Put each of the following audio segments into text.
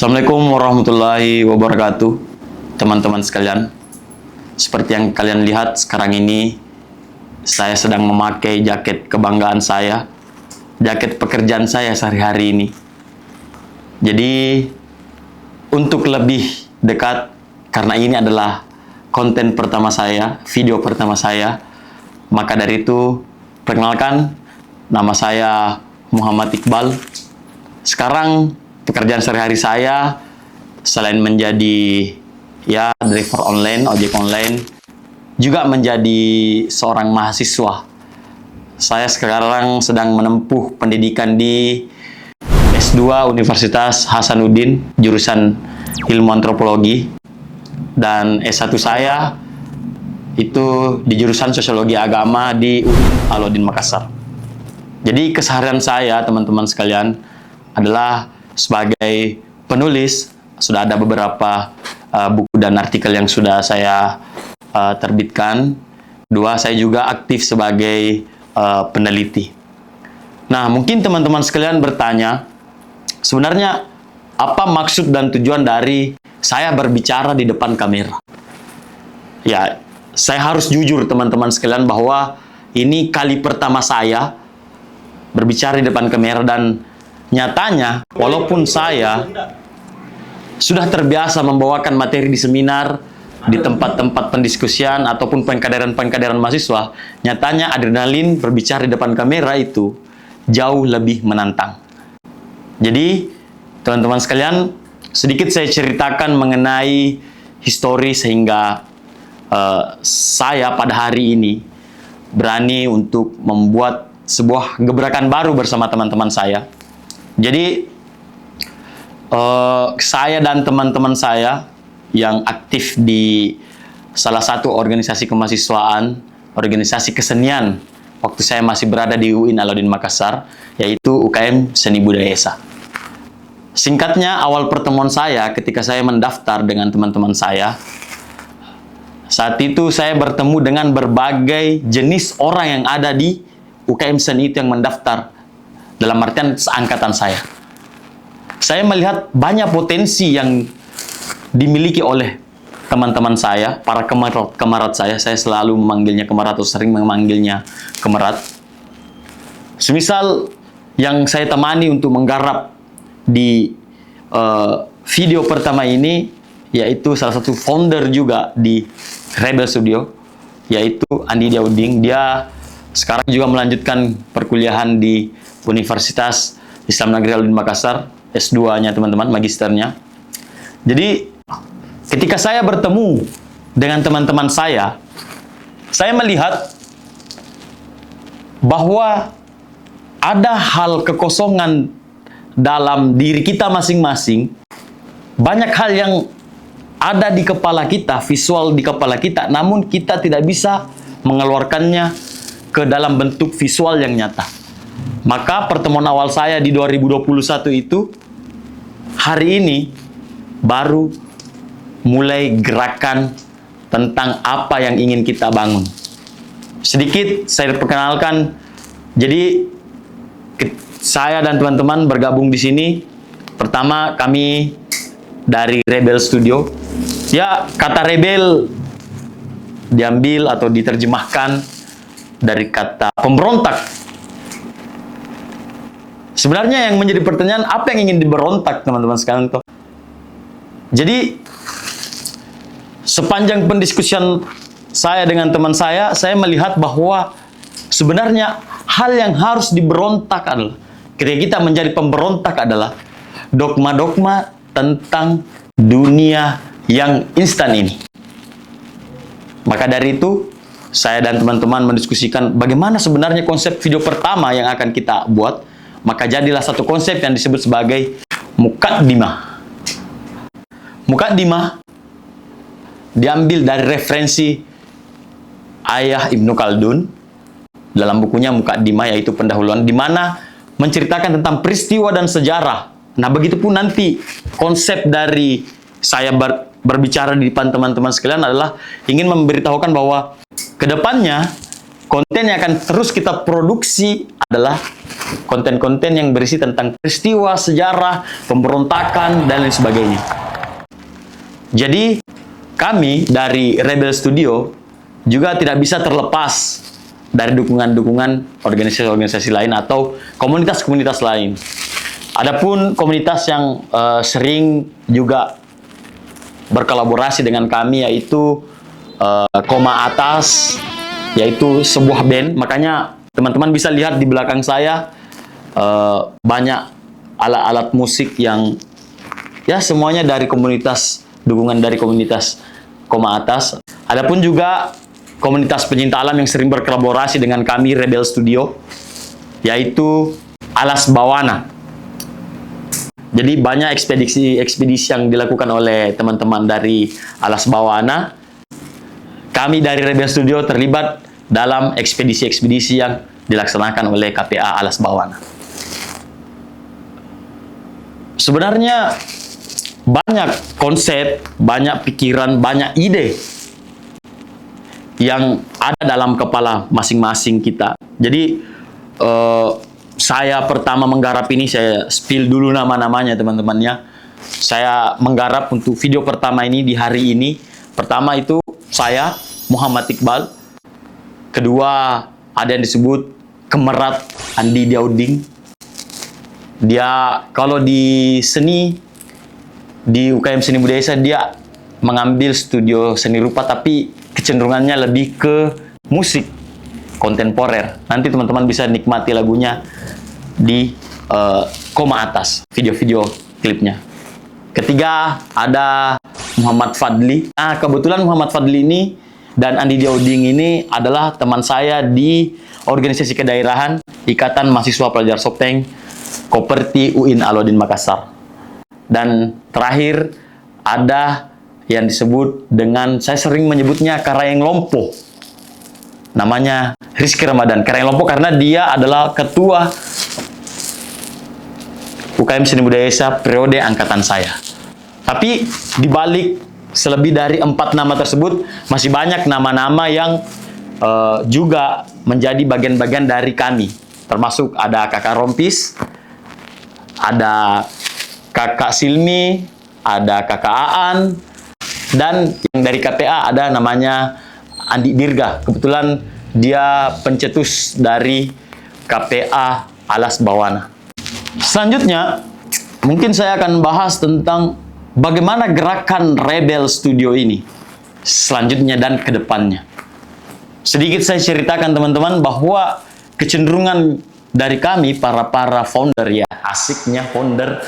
Assalamualaikum warahmatullahi wabarakatuh, teman-teman sekalian. Seperti yang kalian lihat sekarang ini, saya sedang memakai jaket kebanggaan saya, jaket pekerjaan saya sehari-hari ini. Jadi, untuk lebih dekat, karena ini adalah konten pertama saya, video pertama saya, maka dari itu, perkenalkan, nama saya Muhammad Iqbal. Sekarang, pekerjaan sehari-hari saya, selain menjadi driver online, ojek online, juga menjadi seorang mahasiswa. Saya sekarang sedang menempuh pendidikan di S2 Universitas Hasanuddin, jurusan Ilmu Antropologi, dan S1 saya itu di jurusan Sosiologi Agama di UIN Alauddin Makassar. Jadi keseharian saya, teman-teman sekalian, adalah sebagai penulis. Sudah ada beberapa buku dan artikel yang sudah saya terbitkan. Dua, saya juga aktif sebagai peneliti. Nah, mungkin teman-teman sekalian bertanya, sebenarnya apa maksud dan tujuan dari saya berbicara di depan kamera? Ya, saya harus jujur teman-teman sekalian bahwa ini kali pertama saya berbicara di depan kamera, dan nyatanya walaupun saya sudah terbiasa membawakan materi di seminar, di tempat-tempat pendiskusian ataupun pengkaderan mahasiswa, nyatanya adrenalin berbicara di depan kamera itu jauh lebih menantang. Jadi, teman-teman sekalian, sedikit saya ceritakan mengenai histori sehingga saya pada hari ini berani untuk membuat sebuah gebrakan baru bersama teman-teman saya. Jadi, saya dan teman-teman saya yang aktif di salah satu organisasi kemahasiswaan, organisasi kesenian, waktu saya masih berada di UIN Alauddin Makassar, yaitu UKM Seni Budaya Esa. Singkatnya, awal pertemuan saya ketika saya mendaftar dengan teman-teman saya, saat itu saya bertemu dengan berbagai jenis orang yang ada di UKM Seni itu yang mendaftar, dalam artian seangkatan saya. Saya melihat banyak potensi yang dimiliki oleh teman-teman saya, para kemarat saya. Saya selalu memanggilnya kemarat atau sering memanggilnya kemarat. Semisal yang saya temani untuk menggarap di video pertama ini, yaitu salah satu founder juga di Rebel Studio, yaitu Andi Diauding. Dia sekarang juga melanjutkan perkuliahan di Universitas Islam Negeri Alauddin Makassar, S2-nya teman-teman, magisternya. Jadi, ketika saya bertemu dengan teman-teman saya melihat bahwa ada hal kekosongan dalam diri kita masing-masing. Banyak hal yang ada di kepala kita, visual di kepala kita, namun kita tidak bisa mengeluarkannya ke dalam bentuk visual yang nyata. Maka pertemuan awal saya di 2021 itu, hari ini baru mulai gerakan tentang apa yang ingin kita bangun. Sedikit saya perkenalkan. Jadi saya dan teman-teman bergabung di sini. Pertama, kami dari Rebel Studio. Ya, kata rebel diambil atau diterjemahkan dari kata pemberontak. Sebenarnya yang menjadi pertanyaan, apa yang ingin diberontak, teman-teman sekalian? Jadi, sepanjang pendiskusian saya dengan teman saya melihat bahwa sebenarnya hal yang harus diberontak adalah, ketika kita menjadi pemberontak adalah dogma-dogma tentang dunia yang instan ini. Maka dari itu, saya dan teman-teman mendiskusikan bagaimana sebenarnya konsep video pertama yang akan kita buat. Maka jadilah satu konsep yang disebut sebagai mukaddimah. Mukaddimah diambil dari referensi Ayah Ibnu Khaldun dalam bukunya Mukaddimah, yaitu pendahuluan, di mana menceritakan tentang peristiwa dan sejarah. Nah, begitupun nanti konsep dari saya berbicara di depan teman-teman sekalian adalah ingin memberitahukan bahwa kedepannya konten yang akan terus kita produksi adalah konten-konten yang berisi tentang peristiwa, sejarah, pemberontakan, dan lain sebagainya. Jadi, kami dari Rebel Studio juga tidak bisa terlepas dari dukungan-dukungan organisasi-organisasi lain atau komunitas-komunitas lain. Adapun komunitas yang sering juga berkolaborasi dengan kami yaitu Koma Atas, yaitu sebuah band. Makanya teman-teman bisa lihat di belakang saya banyak alat-alat musik yang ya semuanya dari komunitas, dukungan dari komunitas Koma Atas. Adapun juga komunitas penyinta alam yang sering berkolaborasi dengan kami Rebel Studio, yaitu Alas Bawana. Jadi banyak ekspedisi yang dilakukan oleh teman-teman dari Alas Bawana. Kami dari Rebel Studio terlibat dalam ekspedisi-ekspedisi yang dilaksanakan oleh KPA Alas Bawana. Sebenarnya banyak konsep, banyak pikiran, banyak ide yang ada dalam kepala masing-masing kita. Jadi saya pertama menggarap ini, saya spill dulu nama-namanya teman-temannya. Saya menggarap untuk video pertama ini di hari ini. Pertama itu saya, Muhammad Iqbal. Kedua ada yang disebut Kemerat Andi Dauding. Dia kalau di seni, di UKM Seni Budaya dia mengambil studio seni rupa, tapi kecenderungannya lebih ke musik kontemporer. Nanti teman-teman bisa nikmati lagunya di Koma Atas, video-video klipnya. Ketiga ada Muhammad Fadli. Nah, kebetulan Muhammad Fadli ini dan Andi Dauding ini adalah teman saya di organisasi kedaerahan Ikatan Mahasiswa Pelajar Sopeng Koperti UIN Alauddin Makassar. Dan terakhir ada yang disebut dengan, saya sering menyebutnya Karayeng Lompo. Namanya Rizky Ramadan. Karayeng Lompo karena dia adalah ketua UKM Seni Budaya periode angkatan saya. Tapi di balik selebih dari 4 nama tersebut, masih banyak nama-nama yang juga menjadi bagian-bagian dari kami. Termasuk ada Kakak Rompis, ada Kakak Silmi, ada Kakak Aan, dan yang dari KPA ada namanya Andi Dirga. Kebetulan dia pencetus dari KPA Alas Bawana. Selanjutnya, mungkin saya akan bahas tentang bagaimana gerakan Rebel Studio ini selanjutnya dan ke depannya. Sedikit saya ceritakan teman-teman bahwa kecenderungan dari kami para founder, ya asiknya founder,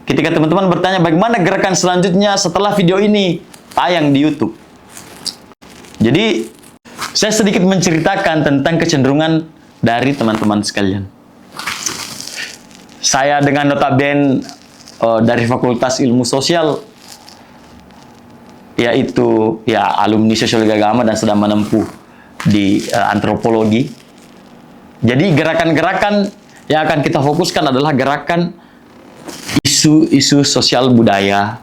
ketika teman-teman bertanya bagaimana gerakan selanjutnya setelah video ini tayang di YouTube. Jadi, saya sedikit menceritakan tentang kecenderungan dari teman-teman sekalian. Saya dengan notabene dari Fakultas Ilmu Sosial, yaitu ya alumni Sosiologi Agama dan sedang menempuh di antropologi. Jadi, gerakan-gerakan yang akan kita fokuskan adalah gerakan isu-isu sosial budaya.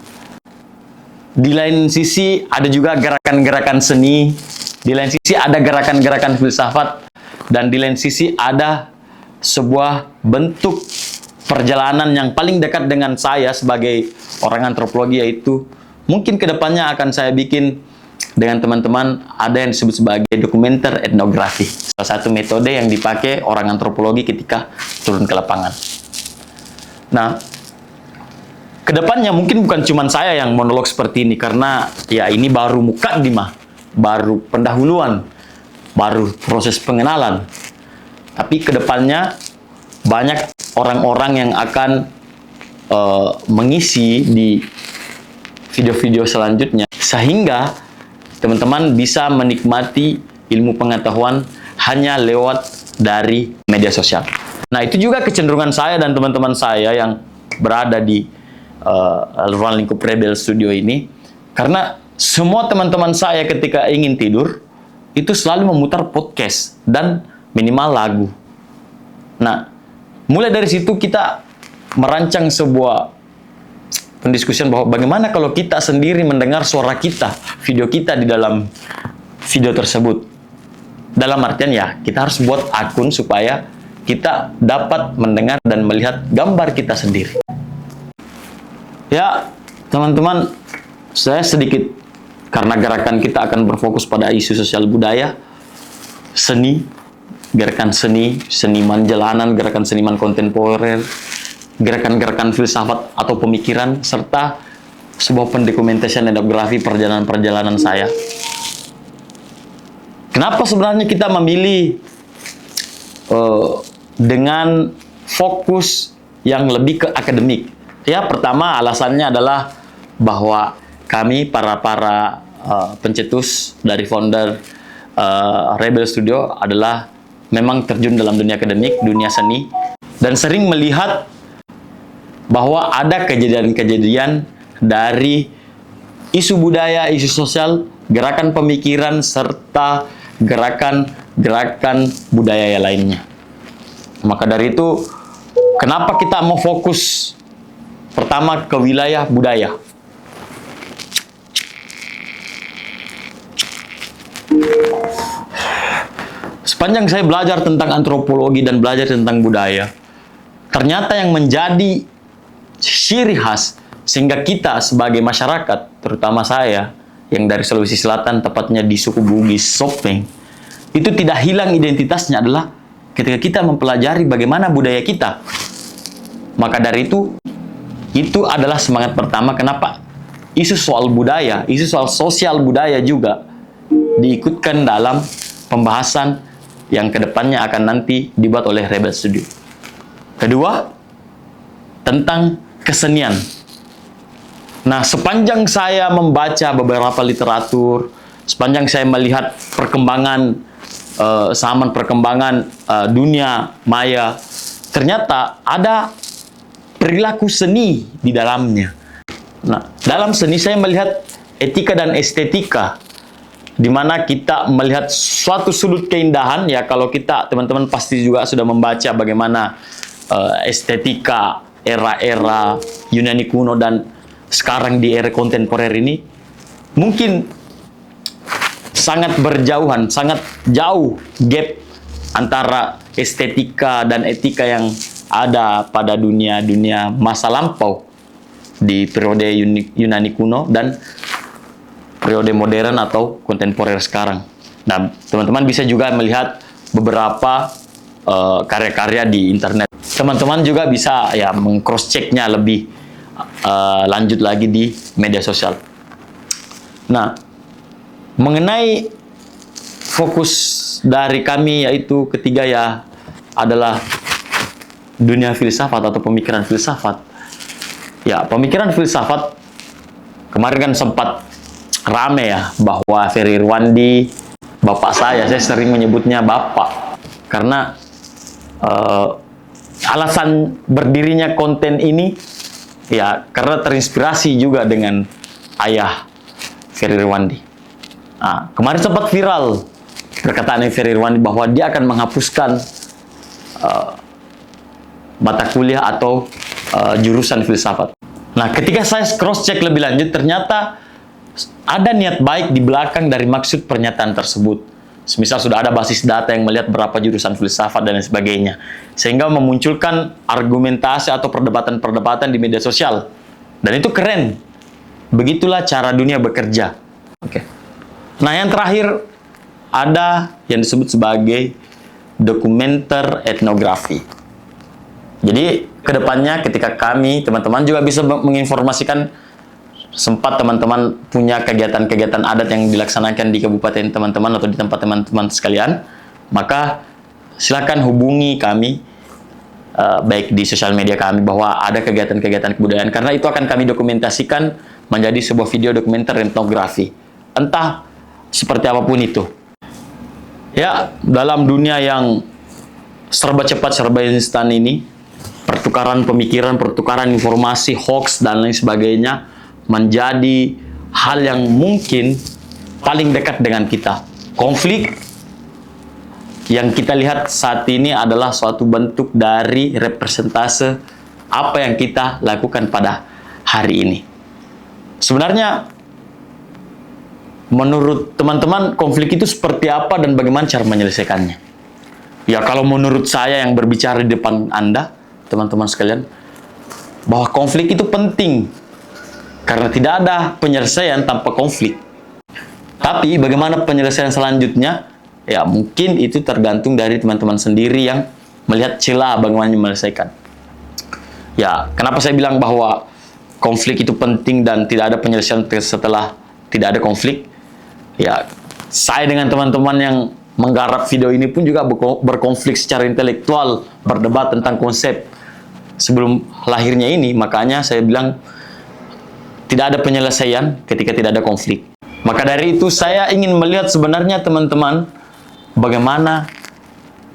Di lain sisi ada juga gerakan-gerakan seni, di lain sisi ada gerakan-gerakan filsafat, dan di lain sisi ada sebuah bentuk perjalanan yang paling dekat dengan saya sebagai orang antropologi, yaitu mungkin kedepannya akan saya bikin dengan teman-teman ada yang disebut sebagai dokumenter etnografi. Salah satu metode yang dipakai orang antropologi ketika turun ke lapangan. Nah, kedepannya mungkin bukan cuma saya yang monolog seperti ini, karena ya ini baru mukaddimah, baru pendahuluan, baru proses pengenalan. Tapi kedepannya banyak orang-orang yang akan mengisi di video-video selanjutnya, sehingga teman-teman bisa menikmati ilmu pengetahuan hanya lewat dari media sosial. Nah, itu juga kecenderungan saya dan teman-teman saya yang berada di ruang lingkup Rebel Studio ini, karena semua teman-teman saya ketika ingin tidur itu selalu memutar podcast dan minimal lagu. Nah, mulai dari situ kita merancang sebuah pendiskusian bahwa bagaimana kalau kita sendiri mendengar suara kita, video kita di dalam video tersebut. Dalam artian ya, kita harus buat akun supaya kita dapat mendengar dan melihat gambar kita sendiri. Ya, teman-teman, saya sedikit, karena gerakan kita akan berfokus pada isu sosial budaya, seni, gerakan seni, seniman jalanan, gerakan seniman kontemporer, gerakan-gerakan filsafat atau pemikiran, serta sebuah pendokumentasian etnografi perjalanan-perjalanan saya. Kenapa sebenarnya kita memilih dengan fokus yang lebih ke akademik? Ya, pertama alasannya adalah bahwa kami para pencetus dari founder Rebel Studio adalah memang terjun dalam dunia akademik, dunia seni, dan sering melihat bahwa ada kejadian-kejadian dari isu budaya, isu sosial, gerakan pemikiran, serta gerakan-gerakan budaya yang lainnya. Maka dari itu, kenapa kita mau fokus pertama ke wilayah budaya? Sepanjang saya belajar tentang antropologi dan belajar tentang budaya, ternyata yang menjadi ciri khas sehingga kita sebagai masyarakat, terutama saya yang dari Sulawesi Selatan, tepatnya di suku Bugis, Sopeng, itu tidak hilang identitasnya adalah ketika kita mempelajari bagaimana budaya kita. Maka dari itu adalah semangat pertama kenapa isu soal budaya, isu soal sosial budaya juga diikutkan dalam pembahasan yang kedepannya akan nanti dibuat oleh Rebel Studio. Kedua, tentang kesenian. Nah, sepanjang saya membaca beberapa literatur, sepanjang saya melihat perkembangan dunia maya, ternyata ada perilaku seni di dalamnya. Nah, dalam seni saya melihat etika dan estetika, di mana kita melihat suatu sudut keindahan. Ya, kalau kita, teman-teman pasti juga sudah membaca bagaimana estetika era-era Yunani kuno dan sekarang di era kontemporer ini mungkin sangat berjauhan, sangat jauh gap antara estetika dan etika yang ada pada dunia masa lampau di periode Yunani kuno dan periode modern atau kontemporer sekarang. Nah, teman-teman bisa juga melihat beberapa karya-karya di internet. Teman-teman juga bisa ya meng-cross-checknya lebih lanjut lagi di media sosial. Nah, mengenai fokus dari kami yaitu ketiga ya adalah dunia filsafat atau pemikiran filsafat. Ya, pemikiran filsafat kemarin kan sempat rame ya bahwa Ferry Irwandi, bapak saya sering menyebutnya bapak karena alasan berdirinya konten ini ya karena terinspirasi juga dengan ayah Ferry Irwandi. Nah, kemarin sempat viral perkataan Ferry Irwandi bahwa dia akan menghapuskan mata kuliah atau jurusan filsafat. Nah, ketika saya cross-check lebih lanjut, ternyata ada niat baik di belakang dari maksud pernyataan tersebut. Semisal sudah ada basis data yang melihat berapa jurusan filsafat dan lain sebagainya. Sehingga memunculkan argumentasi atau perdebatan-perdebatan di media sosial. Dan itu keren. Begitulah cara dunia bekerja. Oke. Nah, yang terakhir ada yang disebut sebagai dokumenter etnografi. Jadi, kedepannya ketika kami, teman-teman juga bisa menginformasikan sempat teman-teman punya kegiatan-kegiatan adat yang dilaksanakan di kabupaten teman-teman atau di tempat teman-teman sekalian, maka silakan hubungi kami baik di sosial media kami bahwa ada kegiatan-kegiatan kebudayaan, karena itu akan kami dokumentasikan menjadi sebuah video dokumenter etnografi, entah seperti apapun itu. Ya, dalam dunia yang serba cepat, serba instan ini, pertukaran pemikiran, pertukaran informasi, hoax, dan lain sebagainya menjadi hal yang mungkin paling dekat dengan kita. Konflik yang kita lihat saat ini adalah suatu bentuk dari representase apa yang kita lakukan pada hari ini. Sebenarnya, menurut teman-teman, konflik itu seperti apa dan bagaimana cara menyelesaikannya? Ya kalau menurut saya yang berbicara di depan Anda, teman-teman sekalian, bahwa konflik itu penting. Karena tidak ada penyelesaian tanpa konflik. Tapi bagaimana penyelesaian selanjutnya? Ya mungkin itu tergantung dari teman-teman sendiri yang melihat celah bagaimana menyelesaikan. Ya, kenapa saya bilang bahwa konflik itu penting dan tidak ada penyelesaian setelah tidak ada konflik? Ya, saya dengan teman-teman yang menggarap video ini pun juga berkonflik secara intelektual, berdebat tentang konsep sebelum lahirnya ini. Makanya saya bilang tidak ada penyelesaian ketika tidak ada konflik. Maka dari itu saya ingin melihat sebenarnya teman-teman, bagaimana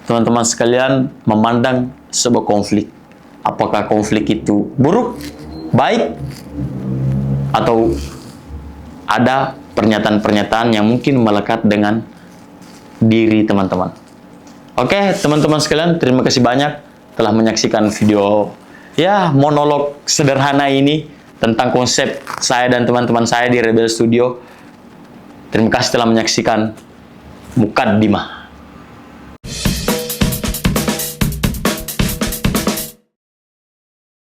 teman-teman sekalian memandang sebuah konflik. Apakah konflik itu buruk, baik, atau ada pernyataan-pernyataan yang mungkin melekat dengan diri teman-teman. Oke, teman-teman sekalian, terima kasih banyak telah menyaksikan video monolog sederhana ini tentang konsep saya dan teman-teman saya di Rebel Studio. Terima kasih telah menyaksikan Mukaddimah.